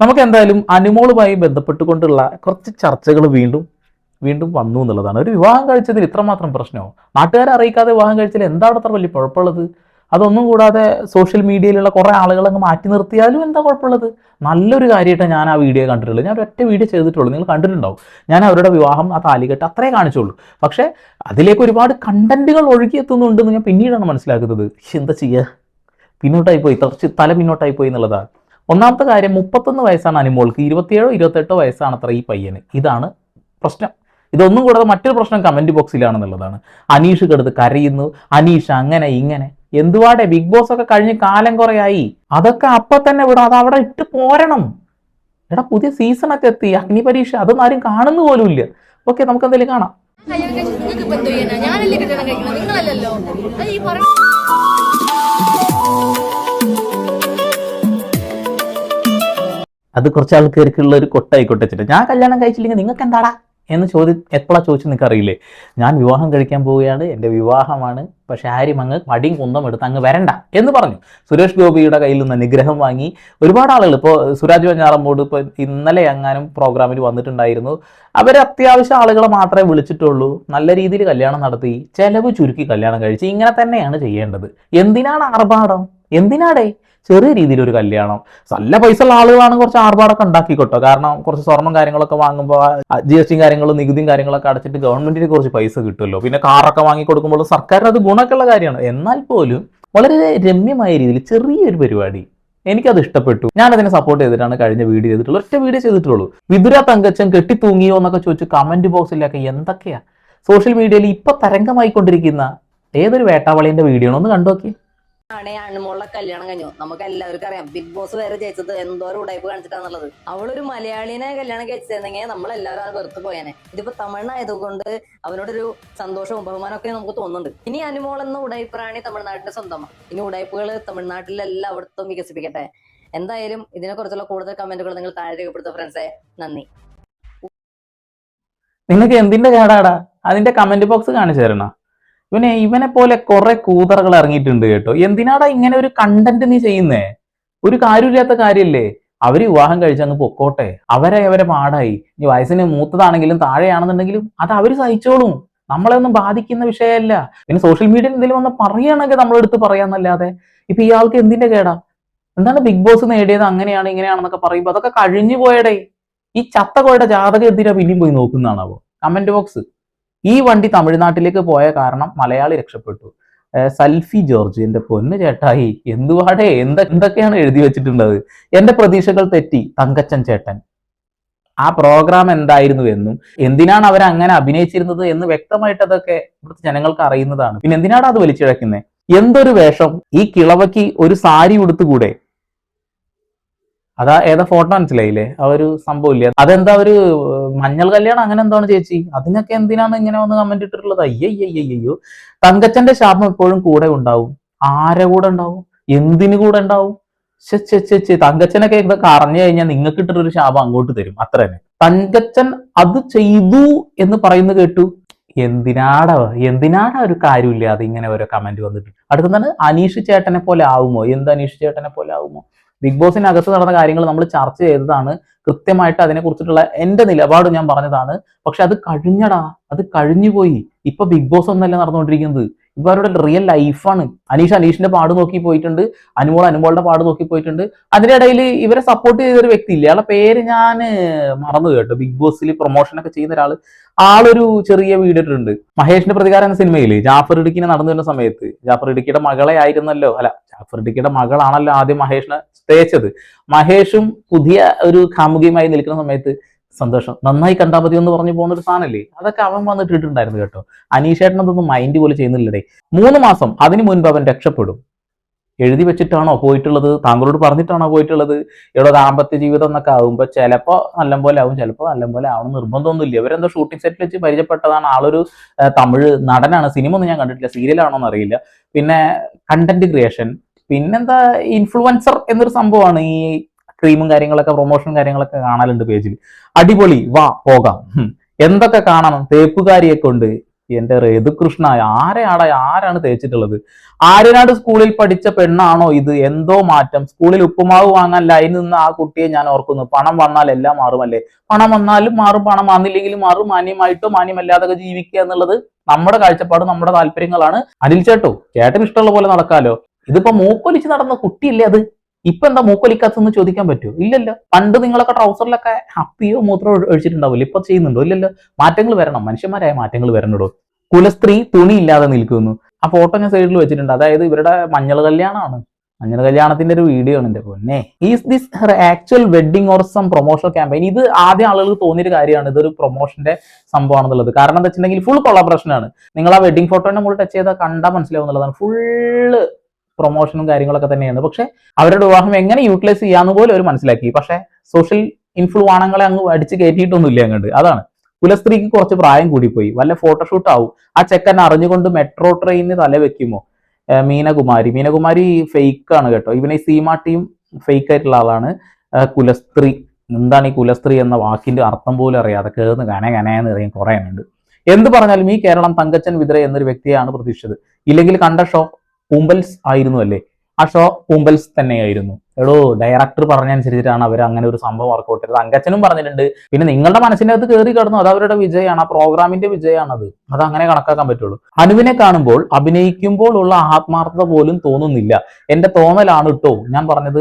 നമുക്ക് എന്തായാലും അനുമോളുമായി ബന്ധപ്പെട്ടുകൊണ്ടുള്ള കുറച്ച് ചർച്ചകൾ വീണ്ടും വീണ്ടും വന്നു എന്നുള്ളതാണ്. ഒരു വിവാഹം കഴിച്ചതിൽ ഇത്രമാത്രം പ്രശ്നമോ? നാട്ടുകാരെ അറിയിക്കാതെ വിവാഹം കഴിച്ചതിൽ എന്താണ് അത്ര വലിയ കുഴപ്പമുള്ളത്? അതൊന്നും കൂടാതെ സോഷ്യൽ മീഡിയയിലുള്ള കുറേ ആളുകളങ്ങ് മാറ്റി നിർത്തിയാലും എന്താ കുഴപ്പമുള്ളത്? നല്ലൊരു കാര്യമായിട്ട് ഞാൻ ആ വീഡിയോ കണ്ടിട്ടുള്ളൂ. ഞാൻ ഒരൊറ്റ വീഡിയോ ചെയ്തിട്ടുള്ളൂ, നിങ്ങൾ കണ്ടിട്ടുണ്ടാവും. ഞാൻ അവരുടെ വിവാഹം, ആ താലികെട്ട് അത്രേ കാണിച്ചുള്ളൂ. പക്ഷേ അതിലേക്ക് ഒരുപാട് കണ്ടന്റുകൾ ഒഴുകിയെത്തുന്നുണ്ടെന്ന് ഞാൻ പിന്നീടാണ് മനസ്സിലാക്കുന്നത്. എന്താ ചെയ്യുക, പിന്നോട്ടായി പോയി, കുറച്ച് തല പിന്നോട്ടായി പോയി എന്നുള്ളതാണ്. ഒന്നാമത്തെ കാര്യം, 31 വയസ്സാണ് അനുമോൾക്ക്, 27 28 വയസ്സാണ് അത്ര ഈ പയ്യന്. ഇതാണ് പ്രശ്നം. ഇതൊന്നും കൂടാതെ മറ്റൊരു പ്രശ്നം കമന്റ് ബോക്സിലാണെന്നുള്ളതാണ്. അനീഷ് കിടന്ന് കരയുന്നു, അനീഷ് അങ്ങനെ ഇങ്ങനെ. എന്തുവാടെ, ബിഗ് ബോസ് ഒക്കെ കഴിഞ്ഞ് കാലം കുറയായി, അതൊക്കെ അപ്പൊ തന്നെ വിടാം, അത് അവിടെ ഇട്ട് പോരണം. എടാ, പുതിയ സീസണൊക്കെ എത്തി, അഗ്നി പരീക്ഷ, അതൊന്നും ആരും കാണുന്നു പോലും ഇല്ല. ഓക്കെ, നമുക്ക് എന്തെങ്കിലും കാണാം. അത് കുറച്ച് ആൾക്കാർക്കുള്ള ഒരു കൊട്ടായിക്കോട്ടെ വെച്ചിട്ട്, ഞാൻ കല്യാണം കഴിച്ചില്ലെങ്കിൽ നിങ്ങൾക്ക് എന്താടാ എന്ന് എപ്പോഴാണ് ചോദിച്ചു നിങ്ങൾക്ക് അറിയില്ലേ? ഞാൻ വിവാഹം കഴിക്കാൻ പോവുകയാണ്, എൻ്റെ വിവാഹമാണ്, പക്ഷെ ആരും അങ്ങ് മടിയും കുന്തം എടുത്ത് അങ്ങ് വരണ്ട എന്ന് പറഞ്ഞു. സുരേഷ് ഗോപിയുടെ കയ്യിൽ നിന്ന് അനുഗ്രഹം വാങ്ങി ഒരുപാട് ആളുകൾ, ഇപ്പോൾ സുരാജ് വെഞ്ഞാറമ്മൂട് ഇപ്പോൾ ഇന്നലെ എങ്ങാനും പ്രോഗ്രാമിൽ വന്നിട്ടുണ്ടായിരുന്നു. അവർ അത്യാവശ്യം ആളുകളെ മാത്രമേ വിളിച്ചിട്ടുള്ളൂ. നല്ല രീതിയിൽ കല്യാണം നടത്തി, ചെലവ് ചുരുക്കി കല്യാണം കഴിച്ച്. ഇങ്ങനെ തന്നെയാണ് ചെയ്യേണ്ടത്. എന്തിനാണ് ആർഭാടം? എന്തിനാടേ ചെറിയ രീതിയിലൊരു കല്യാണം? നല്ല പൈസ ഉള്ള ആളുകളാണ് കുറച്ച് ആർഭാടൊക്കെ ഉണ്ടാക്കിക്കോട്ടോ. കാരണം കുറച്ച് സ്വർണ്ണം കാര്യങ്ങളൊക്കെ വാങ്ങുമ്പോൾ GST കാര്യങ്ങളും നികുതിയും കാര്യങ്ങളൊക്കെ അടച്ചിട്ട് ഗവൺമെന്റിന് കുറച്ച് പൈസ കിട്ടുമല്ലോ. പിന്നെ കാറൊക്കെ വാങ്ങി കൊടുക്കുമ്പോൾ സർക്കാരിന് അത് ഗുണമൊക്കെയുള്ള കാര്യമാണ്. എന്നാൽ പോലും വളരെ രമ്യമായ രീതിയിൽ ചെറിയൊരു പരിപാടി, എനിക്കത് ഇഷ്ടപ്പെട്ടു. ഞാനതിനെ സപ്പോർട്ട് ചെയ്തിട്ടാണ് കഴിഞ്ഞ വീഡിയോ ചെയ്തിട്ടുള്ളൂ. ഒറ്റ വീഡിയോ ചെയ്തിട്ടുള്ളൂ. വിതുര തങ്കച്ചൻ കെട്ടിത്തൂങ്ങിയോ എന്നൊക്കെ ചോദിച്ചു കമന്റ് ബോക്സിലൊക്കെ എന്തൊക്കെയാ സോഷ്യൽ മീഡിയയിൽ ഇപ്പൊ തരംഗമായിക്കൊണ്ടിരിക്കുന്ന ഏതൊരു വേട്ടാവളിന്റെ വീഡിയോ ഒന്ന് കണ്ടു അനുമോളുടെ കല്യാണം കഴിഞ്ഞു. നമുക്ക് എല്ലാവർക്കും അറിയാം ബിഗ് ബോസ് വരെ ജയിച്ചത് എന്തോരം ഉടായ്പ കാണിച്ചിട്ടാന്നുള്ളത്. അവളൊരു മലയാളിനെ കല്യാണം കഴിച്ചിരുന്നെങ്കിൽ നമ്മളെല്ലാവരും അത് വെറുത്ത് പോയാനെ. ഇതിപ്പോ തമിഴ്നായതുകൊണ്ട് അവനോടൊരു സന്തോഷവും ബഹുമാനമൊക്കെ നമുക്ക് തോന്നുന്നുണ്ട്. ഇനി അനുമോൾ എന്ന ഉടായ്പറാണി തമിഴ്നാട്ടിന്റെ സ്വന്തമാണ്. ഇനി ഉടായ്പകൾ തമിഴ്നാട്ടിലെല്ലായിടത്തും വികസിപ്പിക്കട്ടെ. എന്തായാലും ഇതിനെ കുറിച്ചുള്ള കൂടുതൽ കമന്റുകൾ നിങ്ങൾ താഴെ രേഖപ്പെടുത്തുക ഫ്രണ്ട്സേ. നന്ദി. നിങ്ങൾക്ക് എന്തിന്റെ കേടാടാ? അതിന്റെ കമന്റ് ബോക്സ് കാണിച്ചു തരണ. ഇവനെ പോലെ കുറെ കൂതറകൾ ഇറങ്ങിയിട്ടുണ്ട് കേട്ടോ. എന്തിനാടാ ഇങ്ങനെ ഒരു കണ്ടന്റ് നീ ചെയ്യുന്നേ? ഒരു കാര്യമില്ലാത്ത കാര്യല്ലേ. അവര് വിവാഹം കഴിച്ചങ്ങ് പൊക്കോട്ടെ, അവരെ പാടായി. ഇനി വയസ്സിന് മൂത്തതാണെങ്കിലും താഴെയാണെന്നുണ്ടെങ്കിലും അത് അവര് സഹിച്ചോളും. നമ്മളെ ഒന്നും ബാധിക്കുന്ന വിഷയമല്ല. പിന്നെ സോഷ്യൽ മീഡിയയിൽ എന്തെങ്കിലും ഒന്ന് പറയുകയാണെങ്കിൽ നമ്മളെടുത്ത് പറയാന്നല്ലാതെ ഇപ്പൊ ഇയാൾക്ക് എന്തിന്റെ കേടാ? എന്താണ് ബിഗ് ബോസ് നേടിയത് അങ്ങനെയാണ് ഇങ്ങനെയാണെന്നൊക്കെ പറയുമ്പോ അതൊക്കെ കഴിഞ്ഞു പോയടേ. ഈ ചത്തകോയുടെ ജാതകം എന്തിനാ പിന്നെയും പോയി നോക്കുന്നതാണാവോ കമന്റ് ബോക്സ്? ഈ വണ്ടി തമിഴ്നാട്ടിലേക്ക് പോയ കാരണം മലയാളി രക്ഷപ്പെട്ടു. സൽഫി ജോർജ്, എന്റെ പൊന്ന് ചേട്ടായി, എന്തുവാടേ, എന്തൊക്കെയാണ് എഴുതി വെച്ചിട്ടുള്ളത്? എന്റെ പ്രതീക്ഷകൾ തെറ്റി തങ്കച്ചൻ ചേട്ടൻ. ആ പ്രോഗ്രാം എന്തായിരുന്നു എന്നും എന്തിനാണ് അവർ അങ്ങനെ അഭിനയിച്ചിരുന്നത് എന്ന് വ്യക്തമായിട്ട് അതൊക്കെ ഇവിടുത്തെ ജനങ്ങൾക്ക് അറിയുന്നതാണ്. പിന്നെ എന്തിനാണ് അത് വലിച്ചിഴക്കുന്നത്? എന്തൊരു വേഷം! ഈ കിളവയ്ക്ക് ഒരു സാരി ഉടുത്തുകൂടെ? ഏതാ ഫോട്ടോ മനസ്സിലായില്ലേ? ആ ഒരു സംഭവം ഇല്ലേ, അതെന്താ ഒരു മഞ്ഞൾ കല്യാണം അങ്ങനെ എന്താണ് ചേച്ചി? അതിനൊക്കെ എന്തിനാണ് ഇങ്ങനെ ഒന്ന് കമന്റ് ഇട്ടിട്ടുള്ളത്? അയ്യോ. തങ്കച്ചന്റെ ശാപം എപ്പോഴും കൂടെ ഉണ്ടാവും. ആരെ കൂടെ ഉണ്ടാവും? എന്തിനു കൂടെ ഉണ്ടാവും? തങ്കച്ചനൊക്കെ ഇതൊക്കെ അറിഞ്ഞു കഴിഞ്ഞാൽ നിങ്ങൾക്ക് ഇട്ടിട്ടൊരു ശാപം അങ്ങോട്ട് തരും, അത്ര തന്നെ. തങ്കച്ചൻ അത് ചെയ്തു എന്ന് പറയുന്നത് കേട്ടു. എന്തിനാടാ ഒരു കാര്യമില്ലാതെ ഇങ്ങനെ ഓരോ കമന്റ് വന്നിട്ട്. അടുത്താണ് അനീഷ് ചേട്ടനെ പോലെ ആവുമോ? എന്ത് അനീഷ് ചേട്ടനെ പോലെ ആവുമോ? ബിഗ് ബോസിനകത്ത് നടന്ന കാര്യങ്ങൾ നമ്മൾ ചർച്ച ചെയ്തതാണ്. കൃത്യമായിട്ട് അതിനെ കുറിച്ചിട്ടുള്ള എന്റെ നിലപാട് ഞാൻ പറഞ്ഞതാണ്. പക്ഷെ അത് കഴിഞ്ഞടാ, അത് കഴിഞ്ഞുപോയി. ഇപ്പൊ ബിഗ് ബോസ് ഒന്നല്ല നടന്നുകൊണ്ടിരിക്കുന്നത്, ഇപ്പൊ അവരുടെ റിയൽ ലൈഫാണ്. അനീഷിന്റെ പാട് നോക്കി പോയിട്ടുണ്ട്, അനുമോളുടെ പാട് നോക്കി പോയിട്ടുണ്ട്. അതിനിടയിൽ ഇവരെ സപ്പോർട്ട് ചെയ്ത ഒരു വ്യക്തി ഇല്ല, അയാളെ പേര് ഞാൻ മറന്നു കേട്ടോ. ബിഗ് ബോസിൽ പ്രൊമോഷൻ ഒക്കെ ചെയ്യുന്ന ആളൊരു ചെറിയ വീഡിയോ ഇട്ടിട്ടുണ്ട്. മഹേഷിന്റെ പ്രതികാരം എന്ന സിനിമയില് ജാഫർ ഇടുക്കിനെ നടന്നു വരുന്ന സമയത്ത്, ജാഫർ ഇടുക്കിയുടെ മകളെ ആയിരുന്നല്ലോ, ജാഫർ ഇടുക്കിയുടെ മകളാണല്ലോ ആദ്യം മഹേഷിനെ തേച്ചത്. മഹേഷും പുതിയ ഒരു കാമുകിയുമായി നിൽക്കുന്ന സമയത്ത് സന്തോഷം നന്നായി കണ്ടാൽ മതി എന്ന് പറഞ്ഞു പോകുന്ന ഒരു സാധനല്ലേ, അതൊക്കെ അവൻ വന്നിട്ട് ഇട്ടിട്ടുണ്ടായിരുന്നു കേട്ടോ. അനീഷേട്ടൻ അതൊന്നും മൈൻഡ് പോലെ ചെയ്യുന്നില്ലടേ. 3 മാസം അതിനു മുൻപ് അവൻ രക്ഷപ്പെടും. എഴുതി വെച്ചിട്ടാണോ പോയിട്ടുള്ളത്? താങ്കളോട് പറഞ്ഞിട്ടാണോ പോയിട്ടുള്ളത്? ഇവിടെ ദാമ്പത്യ ജീവിതം എന്നൊക്കെ ആകുമ്പോ ചിലപ്പോ നല്ലപോലെ ആവും, ചിലപ്പോ നല്ലപോലെ ആവണം നിർബന്ധമൊന്നുമില്ല. ഇവരെന്തോ ഷൂട്ടിംഗ് സെറ്റിൽ വെച്ച് പരിചയപ്പെട്ടതാണ്. ആളൊരു തമിഴ് നടനാണ്. സിനിമ ഒന്നും ഞാൻ കണ്ടിട്ടില്ല, സീരിയലാണോ എന്ന് അറിയില്ല. പിന്നെ കണ്ടന്റ് ക്രിയേഷൻ, പിന്നെന്താ ഇൻഫ്ലുവൻസർ എന്നൊരു സംഭവമാണ്. ഈ ക്രീമും കാര്യങ്ങളൊക്കെ, പ്രൊമോഷനും കാര്യങ്ങളൊക്കെ കാണലുണ്ട് പേജിൽ. അടിപൊളി, വാ പോകാം. എന്തൊക്കെ കാണണം? തേപ്പുകാരിയെ കൊണ്ട് എന്റെ ഋതുകൃഷ്ണ, ആരാണ് തേച്ചിട്ടുള്ളത്? ആര്യനാട് സ്കൂളിൽ പഠിച്ച പെണ്ണാണോ ഇത്? എന്തോ മാറ്റം. സ്കൂളിൽ ഉപ്പുമാവ് വാങ്ങാൻ ലൈൻ നിന്ന് ആ കുട്ടിയെ ഞാൻ ഓർക്കുന്നു. പണം വന്നാൽ എല്ലാം മാറുമല്ലേ? പണം വന്നാലും മാറും, പണം വന്നില്ലെങ്കിലും മാറും. മാന്യമായിട്ടോ മാന്യമല്ലാതൊക്കെ ജീവിക്കുക എന്നുള്ളത് നമ്മുടെ കാഴ്ചപ്പാട്, നമ്മുടെ താല്പര്യങ്ങളാണ്. അനിൽ ചേട്ടന് ഇഷ്ടമുള്ള പോലെ നടക്കാലോ. ഇതിപ്പോ മൂക്കൊലിച്ച് നടന്ന കുട്ടിയില്ലേ അത്? ഇപ്പൊ എന്താ മൂക്കൊലിക്കാത്തെന്ന് ചോദിക്കാൻ പറ്റുമോ? ഇല്ലല്ലോ. പണ്ട് നിങ്ങളൊക്കെ ട്രൗസറിലൊക്കെ അപ്പിയോ മൂത്രോ ഒഴിച്ചിട്ടുണ്ടാവില്ല, ഇപ്പൊ ചെയ്യുന്നുണ്ടോ? ഇല്ലല്ലോ. മാറ്റങ്ങൾ വരണം, മനുഷ്യന്മാരായ മാറ്റങ്ങൾ വരണോ. കുലസ്ത്രീ തുണി ഇല്ലാതെ നിൽക്കുന്നു. ആ ഫോട്ടോ ഞാൻ സൈഡിൽ വെച്ചിട്ടുണ്ട്. അതായത് ഇവരുടെ മഞ്ഞൾ കല്യാണമാണ്. മഞ്ഞൾ കല്യാണത്തിന്റെ ഒരു വീഡിയോ ആണ്. എന്റെ പൊന്നെ, is this her actual wedding or some promotion campaign? ഇത് ആദ്യം ആളുകൾക്ക് തോന്നിയൊരു കാര്യമാണ്, ഇതൊരു പ്രൊമോഷന്റെ സംഭവമാണെന്നുള്ളത്. കാരണം എന്താ വെച്ചിട്ടുണ്ടെങ്കിൽ ഫുൾ കൊളാബറേഷൻ ആണ്. നിങ്ങൾ ആ വെഡിങ് ഫോട്ടോന്റെ മുകളിൽ ടച്ച് ചെയ്താൽ കണ്ടാൽ മനസ്സിലാവും എന്നുള്ളതാണ്. ഫുള്ള് പ്രൊമോഷനും കാര്യങ്ങളൊക്കെ തന്നെയാണ്. പക്ഷെ അവരുടെ വിവാഹം എങ്ങനെ യൂട്ടിലൈസ് ചെയ്യാന്ന് പോലും അവർ മനസ്സിലാക്കി. പക്ഷെ സോഷ്യൽ ഇൻഫ്ലുവാണങ്ങളെ അങ്ങ് അടിച്ച് കയറ്റിയിട്ടൊന്നുമില്ല അങ്ങോട്ട്. അതാണ്. കുലസ്ത്രീക്ക് കുറച്ച് പ്രായം കൂടിപ്പോയി, വല്ല ഫോട്ടോഷൂട്ട് ആവും. ആ ചെക്കൻ അറിഞ്ഞുകൊണ്ട് മെട്രോ ട്രെയിനിന് തല വെക്കുമോ? മീനകുമാരി ഫേക്ക് ആണ് കേട്ടോ. ഇവനെ സീമാട്ടിയും ഫേക്ക് ആയിട്ടുള്ള ആളാണ്. കുലസ്ത്രീ, എന്താണ് ഈ കുലസ്ത്രീ എന്ന വാക്കിന്റെ അർത്ഥം പോലും അറിയാതെ കേന്ന് കനയെന്ന് അറിയാൻ കുറെ ഉണ്ട്. എന്ത് പറഞ്ഞാലും ഈ കേരളം തങ്കച്ചൻ വിദ്ര എന്നൊരു വ്യക്തിയാണ് പ്രതീക്ഷിച്ചത്. ഇല്ലെങ്കിൽ കണ്ട ഷോ പൂമ്പൽസ് ആയിരുന്നു അല്ലേ? ആ ഷോ പൂമ്പൽസ് തന്നെയായിരുന്നു. എടോ, ഡയറക്ടർ പറഞ്ഞനുസരിച്ചിട്ടാണ് അവർ അങ്ങനെ ഒരു സംഭവം വർക്കൗട്ട് ചെയ്തത്. തങ്കച്ചനും പറഞ്ഞിട്ടുണ്ട്. പിന്നെ നിങ്ങളുടെ മനസ്സിന്റെ അകത്ത് കയറി കിടന്നു, അത് അവരുടെ വിജയമാണ്, ആ പ്രോഗ്രാമിന്റെ വിജയമാണത്. അത് അങ്ങനെ കണക്കാക്കാൻ പറ്റുള്ളൂ. അനുവിനെ കാണുമ്പോൾ അഭിനയിക്കുമ്പോൾ ഉള്ള ആത്മാർത്ഥത പോലും തോന്നുന്നില്ല. എന്റെ തോന്നലാണ് കേട്ടോ ഞാൻ പറഞ്ഞത്.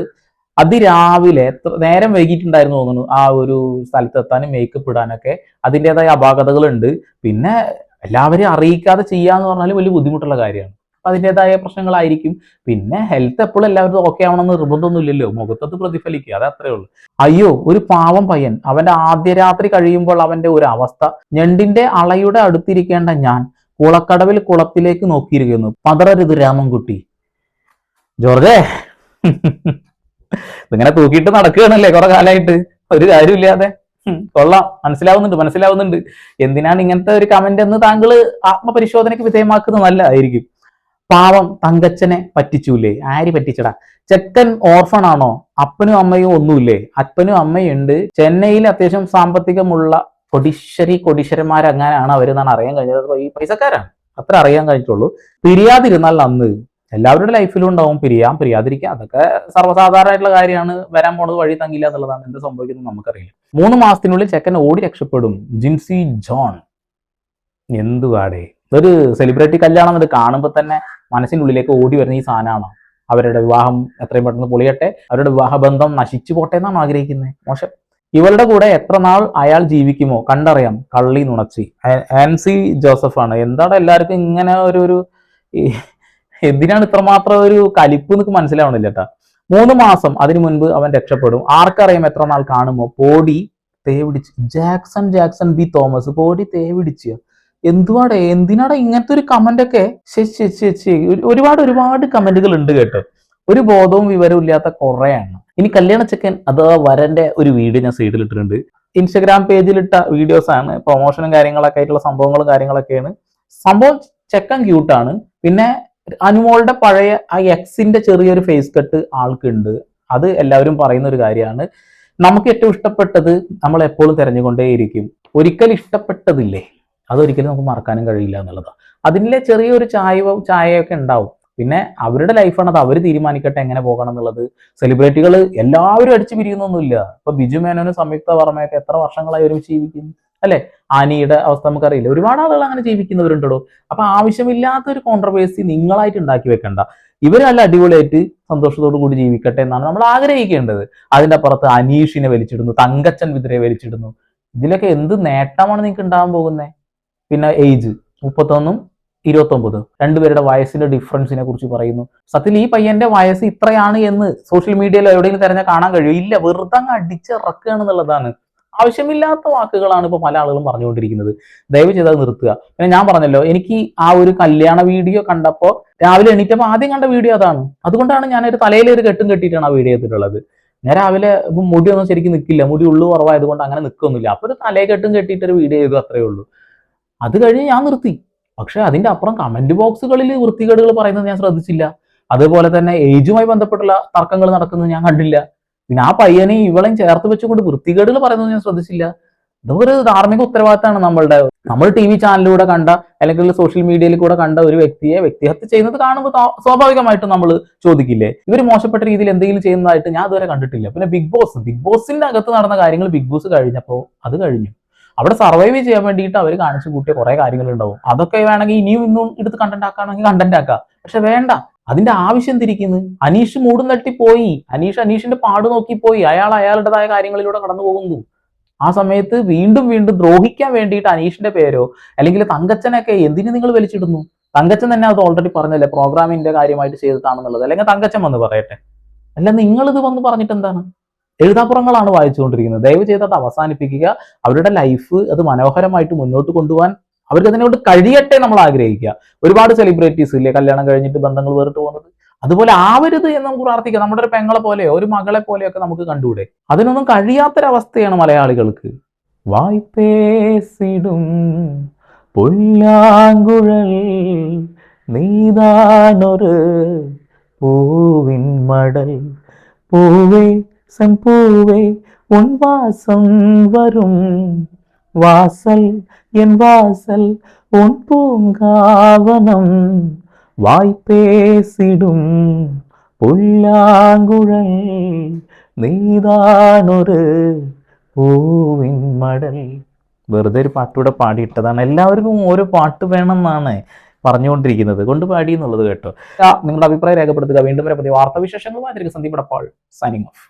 അതിരാവിലെ നേരം വൈകിട്ടുണ്ടായിരുന്നു തോന്നുന്നു ആ ഒരു സ്ഥലത്തെത്താനും മേക്കപ്പ് ഇടാനൊക്കെ. അതിൻ്റെതായ അപാകതകളുണ്ട്. പിന്നെ എല്ലാവരെയും അറിയിക്കാതെ ചെയ്യാന്ന് പറഞ്ഞാൽ വലിയ ബുദ്ധിമുട്ടുള്ള കാര്യമാണ്. അതിൻ്റെതായ പ്രശ്നങ്ങളായിരിക്കും. പിന്നെ ഹെൽത്ത് എപ്പോഴും എല്ലാവരും ഓക്കെ ആവണമെന്ന് നിർബന്ധമൊന്നുമില്ലല്ലോ. മുഖത്തത് പ്രതിഫലിക്കുക, അത് അത്രേ ഉള്ളൂ. അയ്യോ, ഒരു പാവം പയ്യൻ. അവന്റെ ആദ്യ രാത്രി കഴിയുമ്പോൾ അവന്റെ ഒരു അവസ്ഥ. ഞണ്ടിന്റെ അളയുടെ അടുത്തിരിക്കേണ്ട ഞാൻ കുളക്കടവിൽ കുളത്തിലേക്ക് നോക്കിയിരിക്കുന്നു. പതറരുത് രാമൻകുട്ടി. ജോർജേ, ഇതിങ്ങനെ തൂക്കിയിട്ട് നടക്കുകയാണല്ലേ കുറെ കാലമായിട്ട്, ഒരു കാര്യമില്ലാതെ. കൊള്ളാം, മനസ്സിലാവുന്നുണ്ട്. എന്തിനാണ് ഇങ്ങനത്തെ ഒരു കമന്റ് എന്ന് താങ്കൾ ആത്മപരിശോധനയ്ക്ക് വിധേയമാക്കുന്നത് നല്ലതായിരിക്കും. പാവം തങ്കച്ചനെ പറ്റിച്ചൂലേ? ആര് പറ്റിച്ചടാ? ചെക്കൻ ഓർഫൺ ആണോ? അപ്പനും അമ്മയും ഒന്നുമില്ലേ? അപ്പനും അമ്മയും ഉണ്ട്. ചെന്നൈയിൽ അത്യാവശ്യം സാമ്പത്തികമുള്ള കൊടീശ്വരന്മാരങ്ങനെയാണ് അവരെന്നാണ് അറിയാൻ കഴിഞ്ഞത്. ഈ പൈസക്കാരാണ്, അത്ര അറിയാൻ കഴിഞ്ഞിട്ടുള്ളൂ. പിരിയാതിരുന്നാൽ അന്ന് എല്ലാവരുടെ ലൈഫിലും ഉണ്ടാവും പിരിയാതിരിക്കുക. അതൊക്കെ സർവ്വസാധാരണമായിട്ടുള്ള കാര്യമാണ്. വരാൻ പോണത് വഴി തങ്ങില്ല എന്നുള്ളതാണ്. എന്ത് സംഭവിക്കുന്നത് നമുക്കറിയില്ല. 3 മാസത്തിനുള്ളിൽ ചെക്കൻ ഓടി രക്ഷപ്പെടും. ജിൻസി ജോൺ. എന്തുവാടേ, ഒരു സെലിബ്രിറ്റി കല്യാണം അത് കാണുമ്പോൾ തന്നെ മനസ്സിൻ്റെ ഉള്ളിലേക്ക് ഓടി വരുന്ന ഈ സാധനമാണോ? അവരുടെ വിവാഹം എത്രയും പെട്ടെന്ന് പൊളിയട്ടെ, അവരുടെ വിവാഹബന്ധം നശിച്ചു പോട്ടെ എന്നാണ് ആഗ്രഹിക്കുന്നത്. മോശം. ഇവളുടെ കൂടെ എത്ര നാൾ അയാൾ ജീവിക്കുമോ കണ്ടറിയാം. കള്ളി നുണച്ചി. ആൻസി ജോസഫ് ആണ്. എന്താണ് എല്ലാവർക്കും ഇങ്ങനെ ഒരു എന്തിനാണ് ഇത്രമാത്രം ഒരു കലിപ്പ് എന്നൊക്കെ മനസ്സിലാവണില്ല കേട്ടാ. 3 മാസം, അതിനു മുൻപ് അവൻ രക്ഷപ്പെടും. ആർക്കറിയാം എത്ര നാൾ കാണുമോ. പോടി തേവിടിച്ച്. Jackson B Thomas. പോടി തേവിടിച്ച്. എന്തിനാടാ ഇങ്ങനത്തെ ഒരു കമന്റ് ഒക്കെ? ഒരുപാട് കമന്റുകൾ ഉണ്ട് കേട്ടോ. ഒരു ബോധവും വിവരവും ഇല്ലാത്ത കുറെയാണ്. ഇനി കല്യാണ ചെക്കൻ അഥവാ വരന്റെ ഒരു വീഡിയോ ഞാൻ സൈഡിൽ ഇട്ടിട്ടുണ്ട്. ഇൻസ്റ്റഗ്രാം പേജിലിട്ട വീഡിയോസ് ആണ്. പ്രൊമോഷനും കാര്യങ്ങളൊക്കെ ആയിട്ടുള്ള സംഭവങ്ങളും കാര്യങ്ങളൊക്കെയാണ്. സംഭവം ചെക്കൻ ക്യൂട്ടാണ്. പിന്നെ അനുമോളുടെ പഴയ ആ എക്സിന്റെ ചെറിയൊരു ഫേസ് കട്ട് ആൾക്കുണ്ട്. അത് എല്ലാവരും പറയുന്ന ഒരു കാര്യമാണ്. നമുക്ക് ഏറ്റവും ഇഷ്ടപ്പെട്ടത് നമ്മൾ എപ്പോഴും തിരഞ്ഞുകൊണ്ടേയിരിക്കും. ഒരിക്കലും ഇഷ്ടപ്പെട്ടതില്ലേ, അതൊരിക്കലും നമുക്ക് മറക്കാനും കഴിയില്ല എന്നുള്ളതാണ്. അതിലെ ചെറിയൊരു ചായയൊക്കെ ഉണ്ടാവും. പിന്നെ അവരുടെ ലൈഫാണ്, അത് അവർ തീരുമാനിക്കട്ടെ എങ്ങനെ പോകണം എന്നുള്ളത്. സെലിബ്രിറ്റികൾ എല്ലാവരും അടിച്ചു പിരിയുന്നൊന്നുമില്ല. ഇപ്പൊ ബിജു മേനോനും സംയുക്ത വർമ്മയൊക്കെ എത്ര വർഷങ്ങളായി ഒരുമിച്ച് ജീവിക്കുന്നു അല്ലെ? ആനിയുടെ അവസ്ഥ നമുക്കറിയില്ല. ഒരുപാട് ആളുകൾ അങ്ങനെ ജീവിക്കുന്നവരുണ്ടോ. അപ്പൊ ആവശ്യമില്ലാത്ത ഒരു കോൺട്രവേഴ്സി നിങ്ങളായിട്ട് ഉണ്ടാക്കി വെക്കണ്ട. ഇവരല്ല അടിപൊളിയായിട്ട് സന്തോഷത്തോടു കൂടി ജീവിക്കട്ടെ എന്നാണ് നമ്മൾ ആഗ്രഹിക്കേണ്ടത്. അതിന്റെ അപ്പുറത്ത് അനീഷിനെ വലിച്ചിടുന്നു, തങ്കച്ചൻ വിദ്രയെ വലിച്ചിടുന്നു. ഇതിലൊക്കെ എന്ത് നേട്ടമാണ് നിങ്ങൾക്ക് ഉണ്ടാകാൻ പോകുന്നത്? പിന്നെ ഏജ് 31 29, രണ്ടുപേരുടെ വയസ്സിന്റെ ഡിഫറൻസിനെ കുറിച്ച് പറയുന്നു. സത്യത്തിൽ ഈ പയ്യന്റെ വയസ്സ് ഇത്രയാണ് എന്ന് സോഷ്യൽ മീഡിയയിൽ എവിടെയെങ്കിലും തിരഞ്ഞാൽ കാണാൻ കഴിയും? ഇല്ല, വെറുതെ അങ്ങ് അടിച്ചിറക്കുകയാണെന്നുള്ളതാണ്. ആവശ്യമില്ലാത്ത വാക്കുകളാണ് ഇപ്പൊ പല ആളുകളും പറഞ്ഞുകൊണ്ടിരിക്കുന്നത്. ദയവ് ചെയ്ത് അത് നിർത്തുക. പിന്നെ ഞാൻ പറഞ്ഞല്ലോ, എനിക്ക് ആ ഒരു കല്യാണ വീഡിയോ കണ്ടപ്പോൾ രാവിലെ എണീറ്റപ്പോൾ ആദ്യം കണ്ട വീഡിയോ അതാണ്. അതുകൊണ്ടാണ് ഞാനൊരു തലയിൽ ഒരു കെട്ടും കെട്ടിയിട്ടാണ് ആ വീഡിയോ എടുത്തിട്ടുള്ളത്. ഞാൻ രാവിലെ മുടിയൊന്നും ശരിക്കും നിൽക്കില്ല, മുടി ഉള്ളു കുറവായതുകൊണ്ട് അങ്ങനെ നിൽക്കൊന്നുമില്ല. അപ്പൊ ഒരു തലയെ കെട്ടും കെട്ടിയിട്ട് ഒരു വീഡിയോ ചെയ്തു, അത്രേ ഉള്ളൂ. അത് കഴിഞ്ഞ് ഞാൻ നിർത്തി. പക്ഷെ അതിന്റെ അപ്പുറം കമന്റ് ബോക്സുകളിൽ വൃത്തികേടുകൾ പറയുന്നത് ഞാൻ ശ്രദ്ധിച്ചില്ല. അതുപോലെ തന്നെ ഏജുമായി ബന്ധപ്പെട്ടുള്ള തർക്കങ്ങൾ നടക്കുന്നത് ഞാൻ കണ്ടില്ല. പിന്നെ ആ പയ്യനെയും ഇവളെയും ചേർത്ത് വെച്ചുകൊണ്ട് വൃത്തികേടുകൾ പറയുന്നത് ഞാൻ ശ്രദ്ധിച്ചില്ല. ഇതൊരു ധാർമ്മിക ഉത്തരവാദിത്തമാണ് നമ്മളുടെ. നമ്മൾ ടി വി ചാനലിലൂടെ കണ്ട അല്ലെങ്കിൽ സോഷ്യൽ മീഡിയയിൽ കൂടെ കണ്ട ഒരു വ്യക്തിയെ വ്യക്തിഹത്യ ചെയ്യുന്നത് കാണുമ്പോൾ സ്വാഭാവികമായിട്ടും നമ്മൾ ചോദിക്കില്ലേ, ഇവർ മോശപ്പെട്ട രീതിയിൽ എന്തെങ്കിലും ചെയ്യുന്നതായിട്ട് ഞാൻ ഇതുവരെ കണ്ടിട്ടില്ല. പിന്നെ ബിഗ് ബോസിന്റെ അകത്ത് നടന്ന കാര്യങ്ങൾ ബിഗ് ബോസ് കഴിഞ്ഞപ്പോൾ അത് കഴിഞ്ഞു. അവിടെ സർവൈവ് ചെയ്യാൻ വേണ്ടിയിട്ട് അവർ കാണിച്ചു കൂട്ടിയ കുറെ കാര്യങ്ങൾ ഉണ്ടാവും. അതൊക്കെ വേണമെങ്കിൽ ഇനിയും ഇന്നും എടുത്ത് കണ്ടന്റ് ആക്കുകയാണെങ്കിൽ കണ്ടന്റ് ആക്കാം. പക്ഷെ വേണ്ട, അതിന്റെ ആവശ്യം തിരിക്കുന്നു. അനീഷ് മൂടും തട്ടി പോയി, അനീഷിന്റെ പാട് നോക്കി പോയി, അയാളുടേതായ കാര്യങ്ങളിലൂടെ കടന്നു പോകുന്നു. ആ സമയത്ത് വീണ്ടും ദ്രോഹിക്കാൻ വേണ്ടിയിട്ട് അനീഷിന്റെ പേരോ അല്ലെങ്കിൽ തങ്കച്ചനൊക്കെ എന്തിനു നിങ്ങൾ വലിച്ചിടുന്നു? തങ്കച്ചൻ തന്നെ അത് ഓൾറെഡി പറഞ്ഞല്ലേ പ്രോഗ്രാമിന്റെ കാര്യമായിട്ട് ചെയ്തിട്ടാണെന്നുള്ളത്. അല്ലെങ്കിൽ തങ്കച്ചൻ വന്ന് പറയട്ടെ, അല്ല നിങ്ങൾ ഇത് വന്ന് പറഞ്ഞിട്ട് എന്താണ്? എഴുതാപ്പുറങ്ങളാണ് വായിച്ചുകൊണ്ടിരിക്കുന്നത്. ദയവ് ചെയ്ത് അത് അവസാനിപ്പിക്കുക. അവരുടെ ലൈഫ് അത് മനോഹരമായിട്ട് മുന്നോട്ട് കൊണ്ടുപോകാൻ അവർക്ക് അതിനോട് കഴിയട്ടെ നമ്മൾ ആഗ്രഹിക്കുക. ഒരുപാട് സെലിബ്രിറ്റീസ് ഇല്ലേ കല്യാണം കഴിഞ്ഞിട്ട് ബന്ധങ്ങൾ വേറിട്ട് പോകുന്നത്, അതുപോലെ ആവരുത് എന്ന് നമുക്ക് പ്രാർത്ഥിക്കാം. നമ്മുടെ ഒരു പെങ്ങളെ പോലെയോ ഒരു മകളെ പോലെയൊക്കെ നമുക്ക് കണ്ടുകൂടെ? അതിനൊന്നും കഴിയാത്തൊരവസ്ഥയാണ് മലയാളികൾക്ക്. വായ്പേസിടും പുല്ലാങ്കുഴൽ നീതാനൊരു പൂവിൻ മടൽ, പൂവേ செம்பூவே உன் வாசம் வரும் வாசல் என் வாசல் உன் பூங்காவனம், வாய்ப்பேசிடும் പുല്ലാങ്കുഴൽ നീതാനൊരു പൂവിൻ മടൽ. വെറുതെ ഒരു പാട്ടൂടെ പാടിയിട്ടതാണ്. എല്ലാവർക്കും ഓരോ പാട്ട് വേണമെന്നാണ് പറഞ്ഞുകൊണ്ടിരിക്കുന്നത്, കൊണ്ട് പാടി എന്നുള്ളത് കേട്ടോ. നിങ്ങളുടെ അഭിപ്രായം രേഖപ്പെടുത്തുക. വീണ്ടും വരെ പുതിയ വാർത്താ വിശേഷങ്ങളുമായി സന്ദീപ് എടപ്പാൾ സൈനിങ് ഓഫ്.